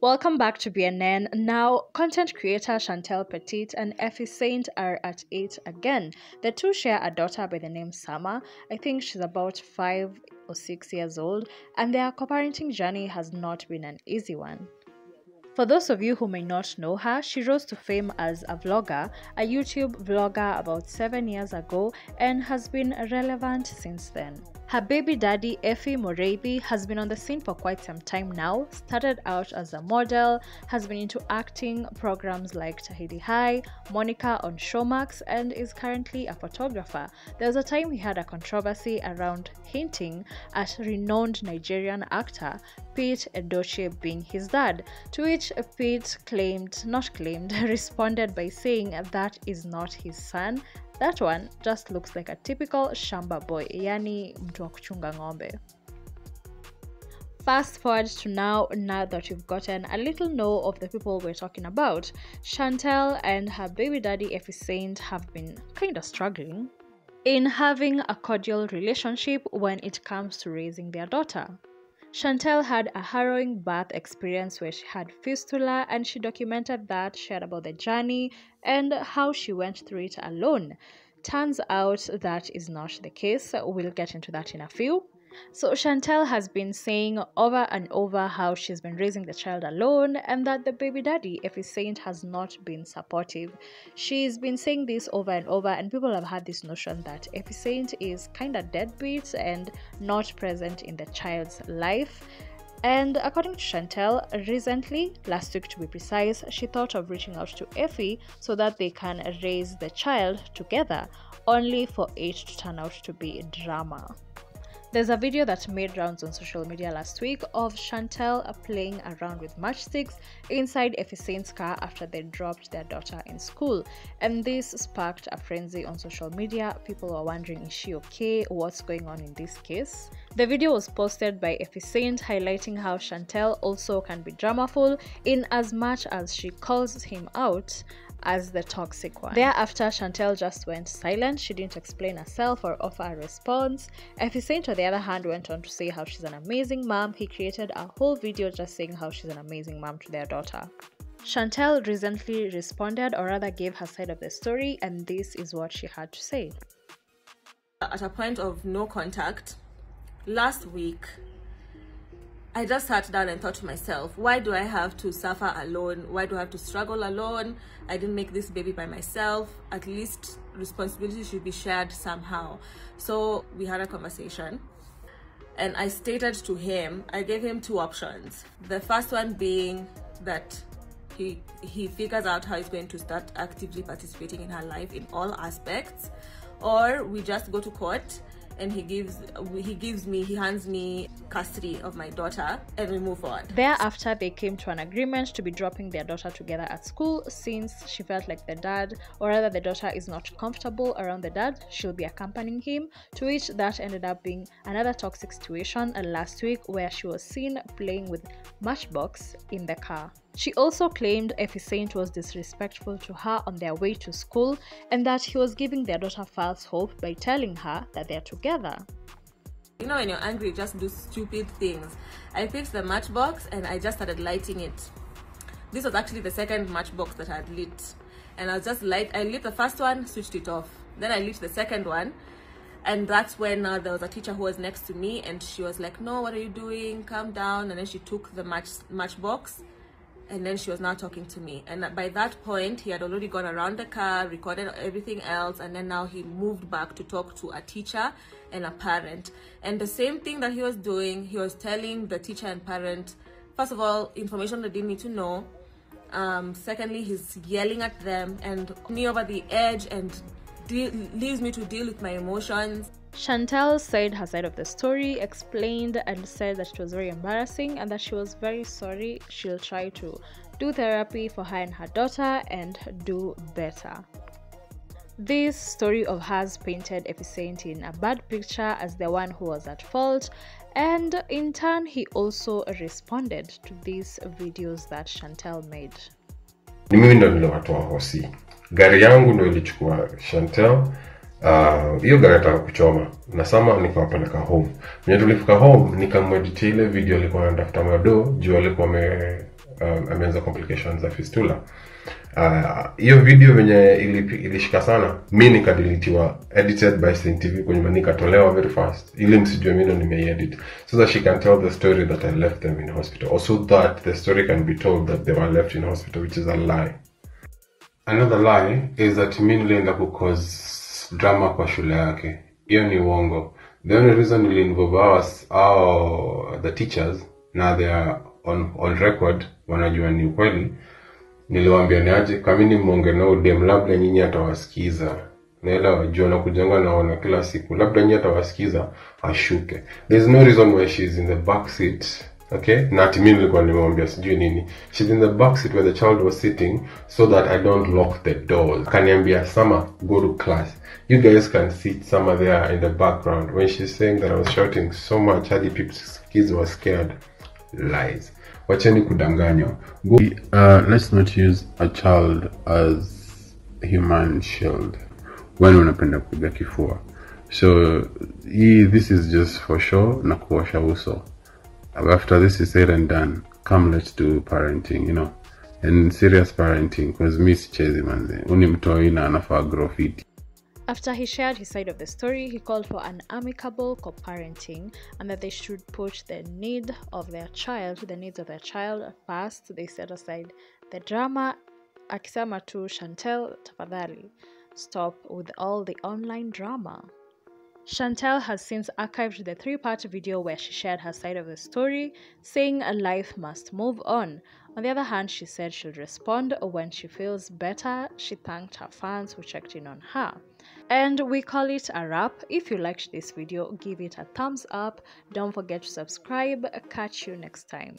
Welcome back to BNN. Now, content creator Chantelle Petit and Ephy Saint are at it again. The two share a daughter by the name Summer. I think she's about 5 or 6 years old, and their co-parenting journey has not been an easy one. For those of you who may not know her, she rose to fame as a vlogger, a YouTube vlogger about 7 years ago, and has been relevant since then. Her baby daddy, Ephy Saint, has been on the scene for quite some time now. Started out as a model, has been into acting, programs like Tahiti High, Monica on Showmax, and is currently a photographer. There was a time he had a controversy around hinting at renowned Nigerian actor Pete Edochie being his dad, to which Pete responded by saying that is not his son. That one just looks like a typical shamba boy, yani mtu wa kuchunga ng'ombe. Fast forward to now that you've gotten a little know of the people we're talking about, Chantelle and her baby daddy Ephy Saint have been kind of struggling in having a cordial relationship when it comes to raising their daughter. Chantelle had a harrowing birth experience where she had fistula, and she documented that, shared about the journey and how she went through it alone. Turns out that is not the case. We'll get into that in a few. So Chantelle has been saying over and over how she's been raising the child alone and that the baby daddy, Ephy Saint, has not been supportive. She's been saying this over and over, and people have had this notion that Ephy Saint is kind of deadbeat and not present in the child's life. And according to Chantelle, recently, last week to be precise, she thought of reaching out to Ephy so that they can raise the child together, only for it to turn out to be drama. There's a video that made rounds on social media last week of Chantelle playing around with matchsticks inside Ephy Saint's car after they dropped their daughter in school, and this sparked a frenzy on social media. People were wondering, is she okay? What's going on in this case? The video was posted by Ephy Saint, highlighting how Chantelle also can be dramaful in as much as she calls him out as the toxic one. Thereafter, Chantelle just went silent. She didn't explain herself or offer a response. Ephy Saint, on the other hand, went on to say how she's an amazing mom. He created a whole video just saying how she's an amazing mom to their daughter. Chantelle recently responded, or rather gave her side of the story, and this is what she had to say. At a point of no contact, last week, I just sat down and thought to myself, why do I have to suffer alone? Why do I have to struggle alone? I didn't make this baby by myself. At least responsibility should be shared somehow. So we had a conversation, and I stated to him, I gave him two options. The first one being that he figures out how he's going to start actively participating in her life in all aspects, or we just go to court and he hands me custody of my daughter and we move on. Thereafter, they came to an agreement to be dropping their daughter together at school, since she felt like the dad, or rather the daughter, is not comfortable around the dad. She'll be accompanying him, to which that ended up being another toxic situation last week where she was seen playing with Matchbox in the car. She also claimed Ephy Saint was disrespectful to her on their way to school, and that he was giving their daughter false hope by telling her that they're together. You know, when you're angry, you just do stupid things. I picked the matchbox and I just started lighting it. This was actually the second matchbox that I had lit. And I lit the first one, switched it off. Then I lit the second one. And that's when there was a teacher who was next to me, and she was like, no, what are you doing? Calm down. And then she took the matchbox. And then she was now talking to me, and by that point he had already gone around the car, recorded everything else, and then now he moved back to talk to a teacher and a parent. And the same thing that he was doing, he was telling the teacher and parent, first of all, information they didn't need to know. Secondly, he's yelling at them and me over the edge and leaves me to deal with my emotions. Chantelle said her side of the story, explained and said that it was very embarrassing and that she was very sorry. She'll try to do therapy for her and her daughter and do better. This story of hers painted Ephy Saint in a bad picture as the one who was at fault, and in turn he also responded to these videos that Chantelle made. Mimi ndo niliwatoa hosi. Gari yangu ndo ilichukua Chantelle. hiyo gari ataka kuchoma na sama nikawapeleka home. Mwenye tulifika home nikamwedit ile video alikuwa anatafuta mado juu alikuwa ameanza complications za fistula. Hiyo video venye ilishika sana, mimi nikadeletiwa, edited by Saint TV kwenye nikatolewa very fast ili msijue mimi ndo nimeedit, so that she can tell the story that I left them in hospital, or so that the story can be told that they were left in hospital, which is a lie. Another lie is that mimi nilienda cause drama kwa shule yake. Hiyo ni uongo. The only reason we involve us are the teachers, na they are on record, wanajua ni ukweli. Niliwaambia ni aje kama ni muonge nao dem, labda nyinyi atawasikiza. Naelewa juu na kujanga naona kila siku, labda nyinyi atawasikiza ashuke. There's no reason why she's in the back seat. Okay, na mimi nilikuwa nimwambia sijui nini. She's in the back seat where the child was sitting so that I don't lock the doors. Kaniambia, Sama, go to class. You guys can see Sama there in the background when she's saying that I was shouting so much hadi people's kids were scared. Lies. Wacheni kudanganywa. Let's not use a child as human shield when unapenda kupiga kifua. So this is just for show na kuosha uso. After this is said and done, come let's do parenting, you know, and serious parenting, because miss chezi manze unimtoi na anafaa grow fit. After he shared his side of the story, he called for an amicable co-parenting and that they should put the needs of their child first. They set aside the drama. Akisema tu, Chantelle, tafadhali, stop with all the online drama. Chantelle has since archived the 3-part video where she shared her side of the story, saying life must move on. On the other hand, she said she'll respond when she feels better. She thanked her fans who checked in on her. And we call it a wrap. If you liked this video, give it a thumbs up. Don't forget to subscribe. Catch you next time.